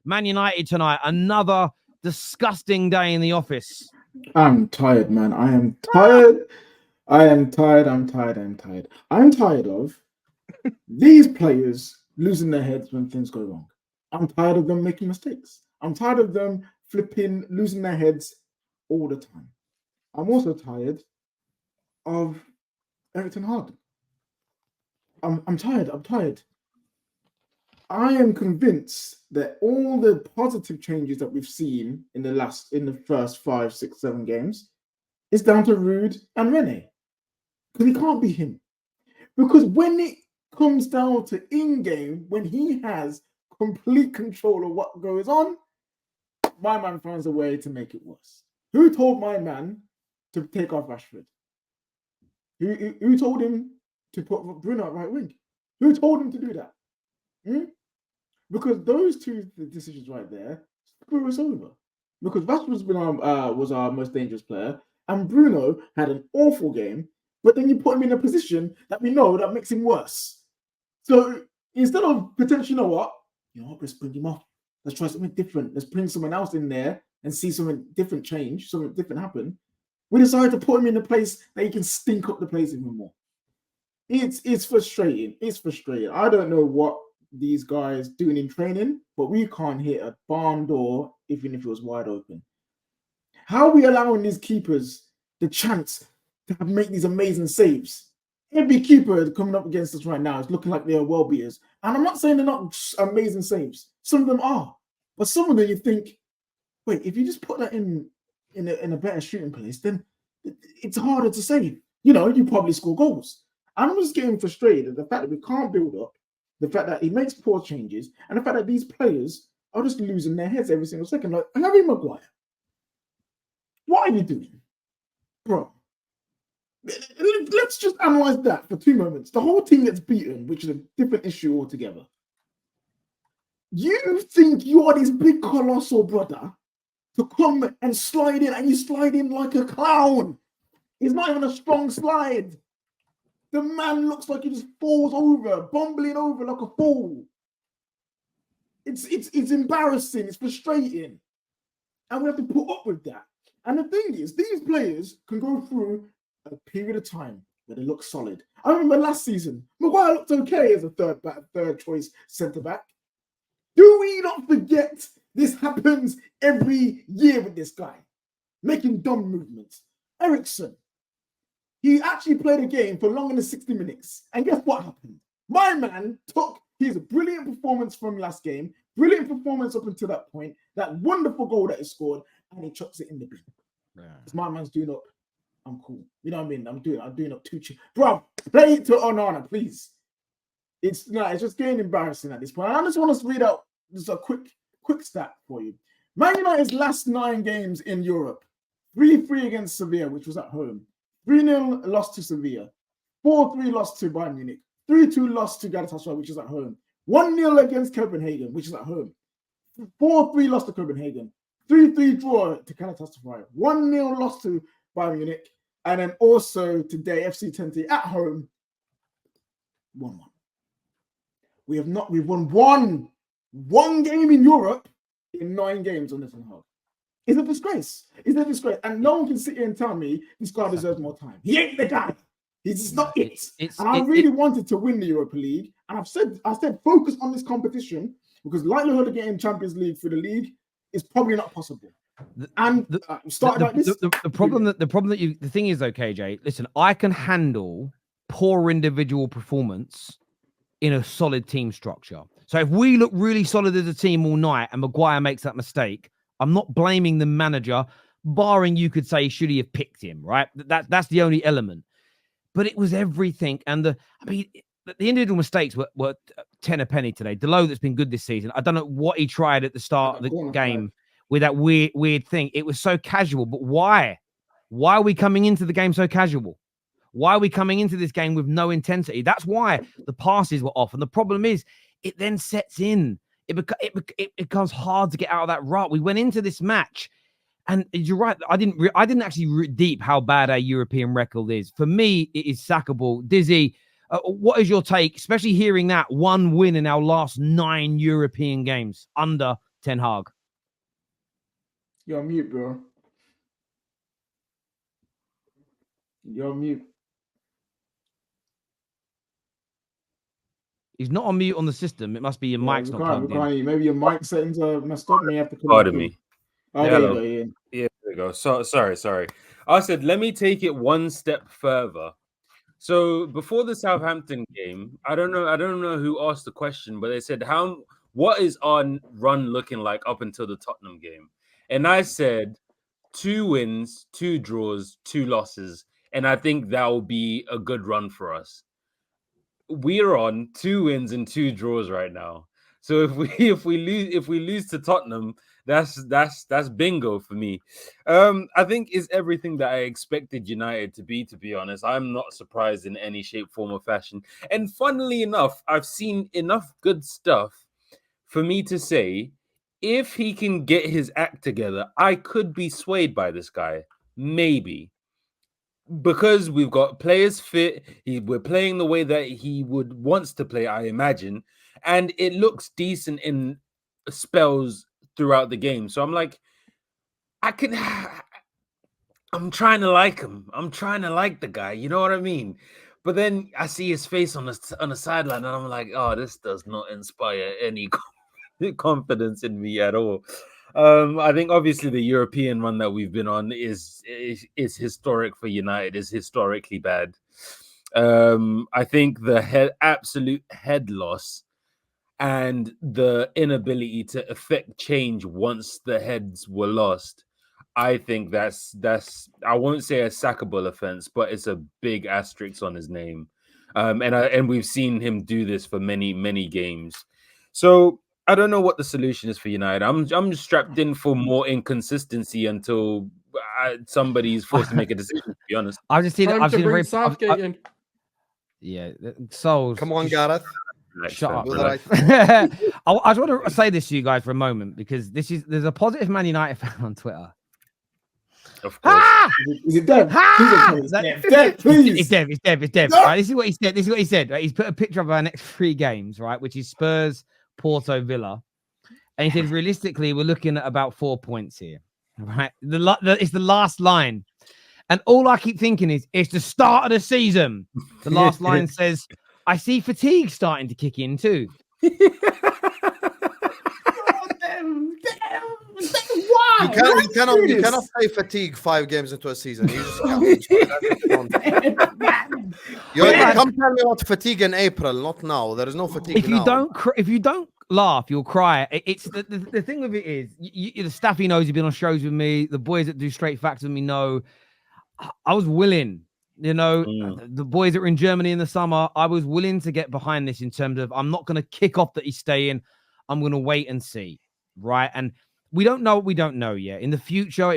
Man United tonight, another disgusting day in the office. I'm tired, man. I am tired. I'm tired of these players losing their heads when things go wrong. I'm tired of them making mistakes. I'm tired of them losing their heads all the time. I'm also tired of Erik ten Hag. I'm tired. I am convinced that all the positive changes that we've seen in the first 5, 6, 7 games is down to Ruud and Rene. Because he can't be him. Because when it comes down to in-game, when he has complete control of what goes on, my man finds a way to make it worse. Who told my man to take off Rashford? Who told him to put Bruno at right wing? Who told him to do that? Because those two decisions right there screw us over. Because Rashford's was our most dangerous player, and Bruno had an awful game, but then you put him in a position that we know that makes him worse. So instead of potentially, let's bring him off. Let's try something different. Let's bring someone else in there and see something different change, something different happen. We decided to put him in a place that he can stink up the place even more. It's frustrating. It's frustrating. I don't know what these guys doing in training, but we can't hit a barn door even if it was wide open. How are we allowing these keepers the chance to make these amazing saves? Every keeper coming up against us right now is looking like they're well beaters. And I'm not saying they're not amazing saves. Some of them are. But some of them you think, wait, if you just put that in a better shooting place, then it's harder to save. You probably score goals. And I'm just getting frustrated at the fact that we can't build up, the fact that he makes poor changes, and the fact that these players are just losing their heads every single second. Like Harry Maguire, what are you doing? Bro, let's just analyze that for 2 moments. The whole team gets beaten, which is a different issue altogether. You think you are this big colossal brother to come and slide in, and you slide in like a clown. It's not even a strong slide. The man looks like he just falls over, bumbling over like a fool. It's embarrassing. It's frustrating. And we have to put up with that. And the thing is, these players can go through a period of time where they look solid. I remember last season, Maguire looked okay as a third choice centre-back. Do we not forget this happens every year with this guy? Making dumb movements. Eriksen. He actually played a game for longer than 60 minutes. And guess what happened? My man took his brilliant performance from last game, brilliant performance up until that point, that wonderful goal that he scored, and he chucks it in the bin. Yeah. My man's doing up. I'm cool. You know what I mean? I'm doing up too cheap. Bro, play it to Onana, please. It's just getting embarrassing at this point. I just want to read out just a quick stat for you. Man United's last 9 games in Europe. 3-3 against Sevilla, which was at home. 3-0 loss to Sevilla. 4-3 loss to Bayern Munich. 3-2 loss to Galatasaray, which is at home. 1-0 against Copenhagen, which is at home. 4-3 loss to Copenhagen. 3-3 draw to Galatasaray. 1-0 loss to Bayern Munich. And then also today, FC Twente at home. 1-1. We've won one game in Europe in 9 games on this one. It's a disgrace. It's a disgrace. And no one can sit here and tell me this guy deserves more time. He ain't the guy. He's just not it. And I really wanted to win the Europa League. And I said focus on this competition because likelihood of getting Champions League through the league is probably not possible. And the thing is though, KJ, listen, I can handle poor individual performance in a solid team structure. So if we look really solid as a team all night and Maguire makes that mistake, I'm not blaming the manager, barring you could say, should he have picked him, right? That's the only element. But it was everything. And the individual mistakes were 10 a penny today. Delo, that's been good this season. I don't know what he tried at the start of the game with that weird thing. It was so casual. But why? Why are we coming into the game so casual? Why are we coming into this game with no intensity? That's why the passes were off. And the problem is, it then sets in. It becomes hard to get out of that rut. We went into this match, and you're right. I didn't actually deep how bad our European record is. For me, it is sackable. Dizzy, What is your take, especially hearing that one win in our last 9 European games under Ten Hag? You're on mute, bro. You're on mute. He's not on mute on the system. It must be your mic's not plugged in. Maybe your mic settings are messed up. May have to Pardon me. Oh, there you go, Ian. Yeah, there we go. So sorry. I said let me take it one step further. So before the Southampton game, I don't know who asked the question, but they said what is our run looking like up until the Tottenham game? And I said 2 wins, 2 draws, 2 losses, and I think that will be a good run for us. We're on 2 wins and 2 draws right now. So if we lose to Tottenham, that's bingo for me. I think it's everything that I expected United to be honest. I'm not surprised in any shape, form, or fashion. And funnily enough, I've seen enough good stuff for me to say if he can get his act together, I could be swayed by this guy. Maybe. Because we've got players fit, we're playing the way that he wants to play, I imagine, and it looks decent in spells throughout the game. So I'm like, I'm trying to like him. I'm trying to like the guy. You know what I mean? But then I see his face on the sideline, and I'm like, oh, this does not inspire any confidence in me at all. I think obviously the European run that we've been on is historic for United, is historically bad. I think the absolute head loss and the inability to effect change once the heads were lost, I think that's I won't say a sackable offense, but it's a big asterisk on his name. And we've seen him do this for many games. So I don't know what the solution is for United. I'm strapped in for more inconsistency until somebody's forced to make a decision. To be honest, I've seen very Southgate in. Yeah, Souls. Come on, Gareth. Shut up. Right. I just want to say this to you guys for a moment because there's a positive Man United fan on Twitter. Of course. Is it Dev? Dev, please. It's Dev. No. Right, this is what he said. Right? He's put a picture of our next 3 games, right, which is Spurs, Porto, Villa, and he said realistically we're looking at about 4 points here. Right, it's the last line, and all I keep thinking is it's the start of the season. The last line says, "I see fatigue starting to kick in too." You cannot say fatigue 5 games into a season. You just can't. Come tell me about fatigue in April, not now. There is no fatigue. If you don't laugh, you'll cry. It's the thing with it is, the Staffy knows you've been on shows with me. The boys that do Straight Facts with me know I was willing. The boys that were in Germany in the summer, I was willing to get behind this in terms of I'm not going to kick off that he's staying. I'm going to wait and see, right? And we don't know what we don't know yet. In the future,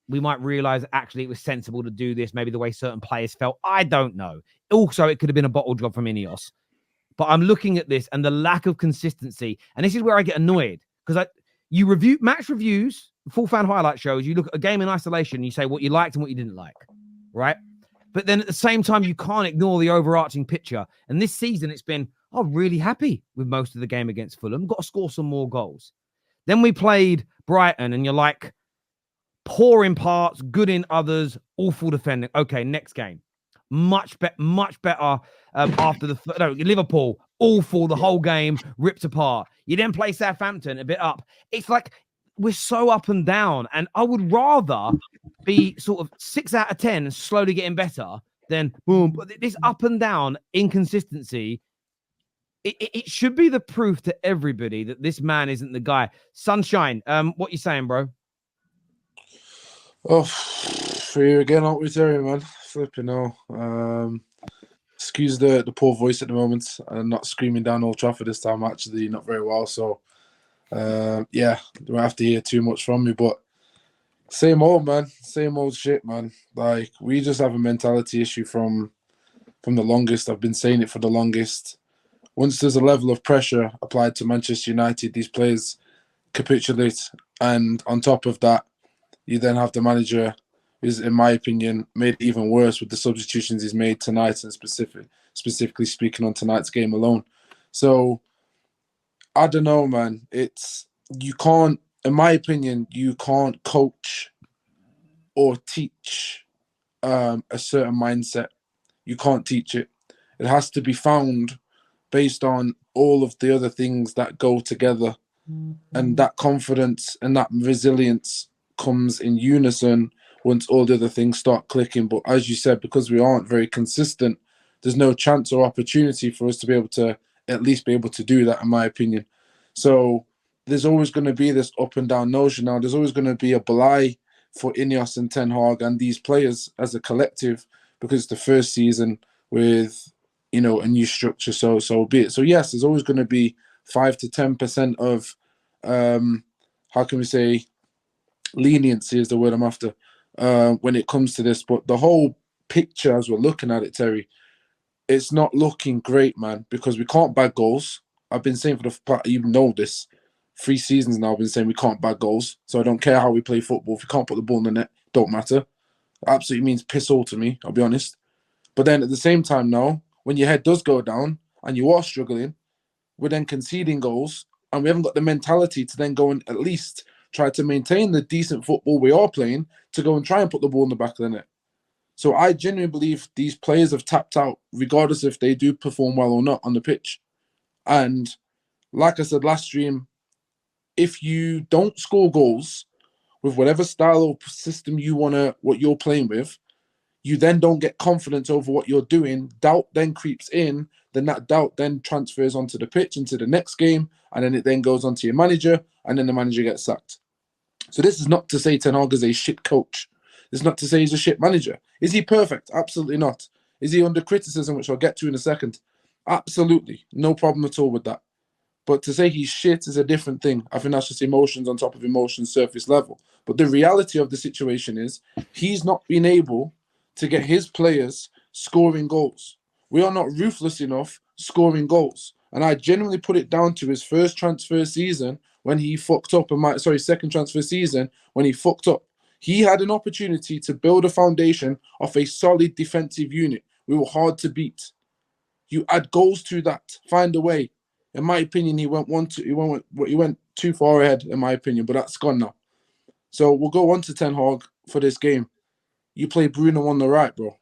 we might realize actually it was sensible to do this. Maybe the way certain players felt. I don't know. Also, it could have been a bottle job from Ineos. But I'm looking at this and the lack of consistency. And this is where I get annoyed because you review match reviews, full fan highlight shows. You look at a game in isolation. You say what you liked and what you didn't like, right? But then at the same time, you can't ignore the overarching picture. And this season, it's been, really happy with most of the game against Fulham. Got to score some more goals. Then we played Brighton, and you're like, poor in parts, good in others, awful defending. Okay, next game. Much better after Liverpool, awful the whole game, ripped apart. You then play Southampton, a bit up. It's like we're so up and down, and I would rather be sort of 6 out of 10 and slowly getting better than boom. But this up and down inconsistency, it should be the proof to everybody that this man isn't the guy. Sunshine, what you saying, bro? Oh, for you again, aren't we, Terry, man? Flipping hell. Excuse the poor voice at the moment. I'm not screaming down Old Trafford this time, actually, not very well. So, yeah, don't have to hear too much from me. But same old, man. Same old shit, man. Like, we just have a mentality issue from the longest. I've been saying it for the longest. Once there's a level of pressure applied to Manchester United, these players capitulate. And on top of that, you then have the manager who's, in my opinion, made it even worse with the substitutions he's made tonight and specifically speaking on tonight's game alone. So I don't know, man. You can't, in my opinion, you can't coach or teach a certain mindset. You can't teach it. It has to be found based on all of the other things that go together. And that confidence and that resilience comes in unison once all the other things start clicking. But as you said, because we aren't very consistent, there's no chance or opportunity for us to be able to at least be able to do that, in my opinion. So there's always going to be this up and down notion now. There's always going to be a belie for Ineos and Ten Hag and these players as a collective, because it's the first season with, a new structure. So be it. So yes, there's always going to be 5 to 10% of how can we say, leniency is the word I'm after when it comes to this. But the whole picture, as we're looking at it, Terry, it's not looking great, man, because we can't bag goals. I've been saying you know this, 3 seasons now I've been saying we can't bag goals. So I don't care how we play football. If you can't put the ball in the net, don't matter. It absolutely means piss all to me, I'll be honest. But then at the same time now, when your head does go down and you are struggling, we're then conceding goals, and we haven't got the mentality to then go and at least try to maintain the decent football we are playing to go and try and put the ball in the back of the net. So I genuinely believe these players have tapped out, regardless if they do perform well or not on the pitch. And like I said last stream, if you don't score goals with whatever style or system what you're playing with, you then don't get confidence over what you're doing. Doubt then creeps in. Then that doubt then transfers onto the pitch, into the next game, and then it then goes onto your manager, and then the manager gets sacked. So this is not to say Ten Hag is a shit coach. It's not to say he's a shit manager. Is he perfect? Absolutely not. Is he under criticism, which I'll get to in a second? Absolutely. No problem at all with that. But to say he's shit is a different thing. I think that's just emotions on top of emotions, surface level. But the reality of the situation is he's not been able to get his players scoring goals. We are not ruthless enough scoring goals. And I genuinely put it down to his first transfer season when he fucked up, second transfer season when he fucked up. He had an opportunity to build a foundation of a solid defensive unit. We were hard to beat. You add goals to that, find a way. In my opinion, he went too far ahead, in my opinion, but that's gone now. So we'll go on to Ten Hag for this game. You play Bruno on the right, bro.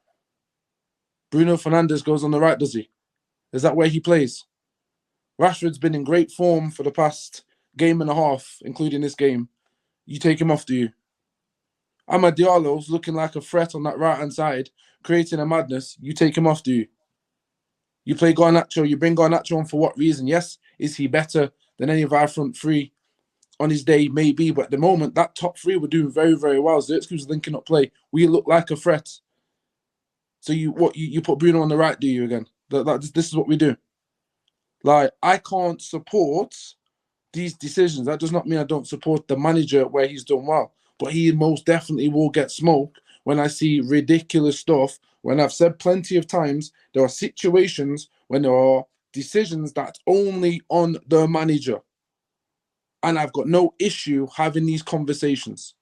Bruno Fernandes goes on the right, does he? Is that where he plays? Rashford's been in great form for the past game and a half, including this game. You take him off, do you? Amad Diallo's looking like a threat on that right-hand side, creating a madness. You take him off, do you? You play Garnacho, you bring Garnacho on for what reason? Yes, is he better than any of our front three on his day? Maybe, but at the moment, that top three were doing very, very well. Zirkzee linking up play. We look like a threat. So you put Bruno on the right, do you again? This is what we do. Like, I can't support these decisions. That does not mean I don't support the manager where he's done well. But he most definitely will get smoke when I see ridiculous stuff. When I've said plenty of times, there are situations when there are decisions that's only on the manager. And I've got no issue having these conversations.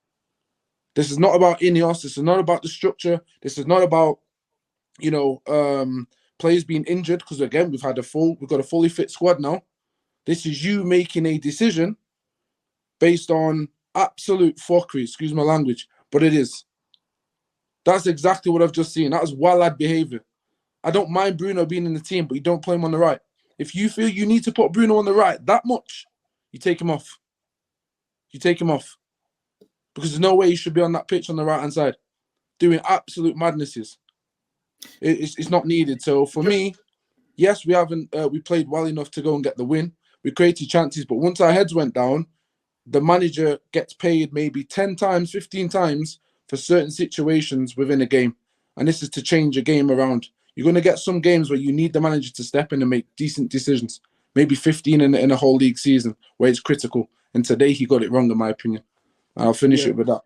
This is not about Ineos. This is not about the structure. This is not about, players being injured, because again, we've got a fully fit squad now. This is you making a decision based on absolute fuckery, excuse my language, but it is. That's exactly what I've just seen. That is wild-lad behavior. I don't mind Bruno being in the team, but you don't play him on the right. If you feel you need to put Bruno on the right that much, you take him off. You take him off. Because there's no way he should be on that pitch on the right-hand side doing absolute madnesses. It's not needed. So for me, yes, we played well enough to go and get the win. We created chances, but once our heads went down, the manager gets paid maybe 10 times, 15 times for certain situations within a game. And this is to change a game around. You're going to get some games where you need the manager to step in and make decent decisions. Maybe 15 in a whole league season where it's critical. And today he got it wrong, in my opinion. And I'll finish it with that.